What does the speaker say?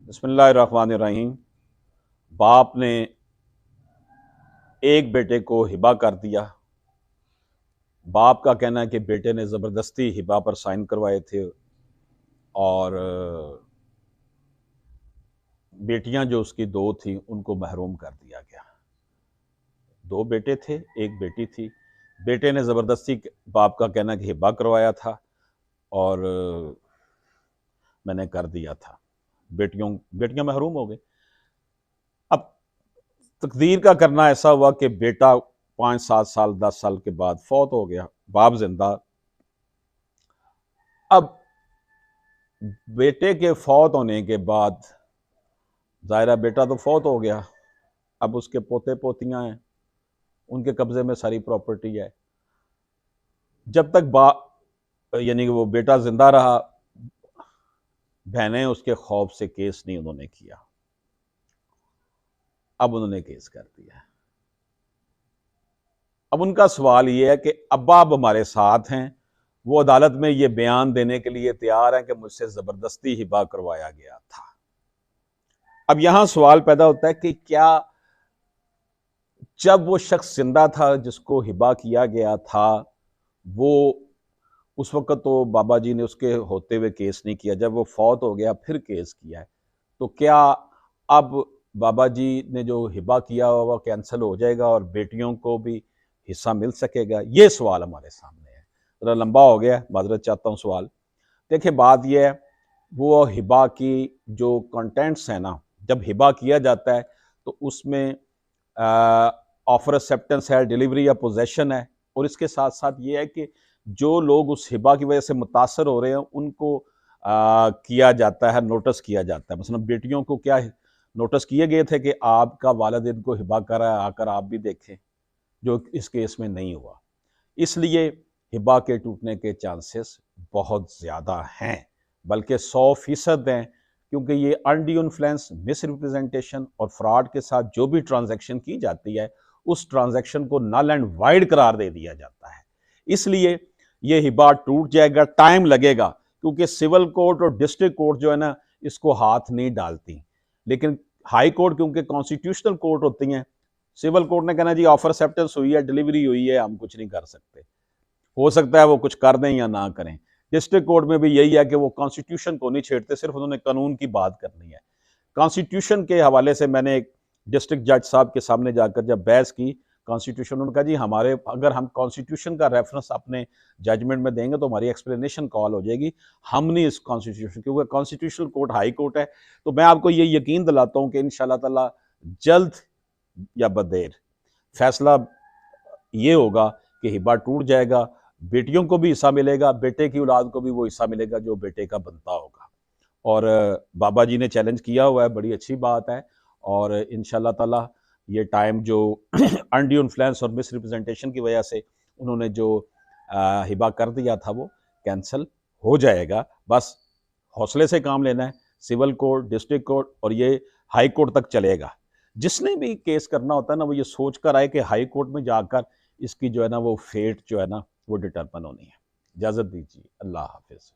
बिस्मिल्लाहिर्रहमानिर्रहीम। बाप ने एक बेटे को हिबा कर दिया। बाप का कहना है कि बेटे ने ज़बरदस्ती हिबा पर साइन करवाए थे और बेटियां जो उसकी दो थी उनको महरूम कर दिया गया। दो बेटे थे, एक बेटी थी। बेटे ने ज़बरदस्ती बाप का कहना है कि हिबा करवाया था और मैंने कर दिया था। बेटियां महरूम हो गई। अब तकदीर का करना ऐसा हुआ कि बेटा 5-7 साल 10 साल के बाद फौत हो गया, बाप जिंदा। अब बेटे के फौत होने के बाद ज़ाहिरा बेटा तो फौत हो गया, अब उसके पोते पोतियां हैं, उनके कब्जे में सारी प्रॉपर्टी है। जब तक यानी कि वो बेटा जिंदा रहा, बहनें उसके खौफ से केस नहीं उन्होंने किया। अब उन्होंने केस कर दिया। अब उनका सवाल ये है कि अब्बा अब हमारे साथ हैं, वो अदालत में ये बयान देने के लिए तैयार हैं कि मुझसे जबरदस्ती हिबा करवाया गया था। अब यहां सवाल पैदा होता है कि क्या जब वो शख्स जिंदा था जिसको हिबा किया गया था, वो उस वक्त तो बाबा जी ने उसके होते हुए केस नहीं किया, जब वो फौत हो गया फिर केस किया है, तो क्या अब बाबा जी ने जो हिबा किया हुआ वो कैंसिल हो जाएगा और बेटियों को भी हिस्सा मिल सकेगा? ये सवाल हमारे सामने है। थोड़ा लंबा हो गया, माजरत चाहता हूँ सवाल। देखिए बात यह है, वो हिबा की जो कंटेंट्स हैं ना, जब हिबा किया जाता है तो उसमें ऑफर एक्सेप्टेंस है, डिलीवरी या पोजेशन है, और इसके साथ साथ ये है कि जो लोग उस हिबा की वजह से मुतासर हो रहे हैं उनको किया जाता है, नोटिस किया जाता है। मसलन बेटियों को क्या नोटिस किए गए थे कि आपका वालिद इनको हिबा कर रहा है, आकर आप भी देखें, जो इस केस में नहीं हुआ। इसलिए हिबा के टूटने के चांसेस बहुत ज़्यादा हैं, बल्कि 100% हैं, क्योंकि ये अनड्यू इन्फ्लुएंस, मिस रिप्रेजेंटेशन और फ्रॉड के साथ जो भी ट्रांजैक्शन की जाती है उस ट्रांजैक्शन को नल एंड वाइड करार दे दिया जाता है। इसलिए ये हिबा टूट जाएगा, टाइम लगेगा, क्योंकि सिविल कोर्ट और डिस्ट्रिक्ट कोर्ट जो है ना इसको हाथ नहीं डालती, लेकिन हाई कोर्ट क्योंकि कॉन्स्टिट्यूशनल कोर्ट होती हैं, सिविल कोर्ट ने कहना जी ऑफर एक्सेप्टेंस हुई है, डिलीवरी हुई है, हम कुछ नहीं कर सकते। हो सकता है वो कुछ कर दें या ना करें। डिस्ट्रिक्ट कोर्ट में भी यही है कि वो कॉन्स्टिट्यूशन को नहीं छेड़ते, सिर्फ उन्होंने कानून की बात करनी है। कॉन्स्टिट्यूशन के हवाले से मैंने एक डिस्ट्रिक्ट जज साहब के सामने जाकर जब बहस की कॉन्स्टिट्यूशन, उन्होंने कहा जी हमारे अगर हम कॉन्स्टिट्यूशन का रेफरेंस अपने जजमेंट में देंगे तो हमारी एक्सप्लेनेशन कॉल हो जाएगी, हम नहीं इस कॉन्स्टिट्यूशन, क्योंकि कॉन्स्टिट्यूशनल कोर्ट हाई कोर्ट है। तो मैं आपको ये यकीन दिलाता हूँ कि इंशाल्लाह ताला जल्द या बदेर फैसला ये होगा कि हिबा टूट जाएगा, बेटियों को भी हिस्सा मिलेगा, बेटे की औलाद को भी वो हिस्सा मिलेगा जो बेटे का बनता होगा। और बाबा जी ने चैलेंज किया हुआ है, बड़ी अच्छी बात है। और इंशाल्लाह ताला ये टाइम जो अनड्यू इन्फ्लुएंस और मिस रिप्रेजेंटेशन की वजह से उन्होंने जो हिबा कर दिया था वो कैंसिल हो जाएगा। बस हौसले से काम लेना है। सिविल कोर्ट, डिस्ट्रिक्ट कोर्ट और ये हाई कोर्ट तक चलेगा। जिसने भी केस करना होता है ना, वो ये सोच कर आए कि हाई कोर्ट में जाकर इसकी जो है ना वो फेट जो है ना वो डिटरमिन होनी है। इजाज़त दीजिए, अल्लाह हाफिज़।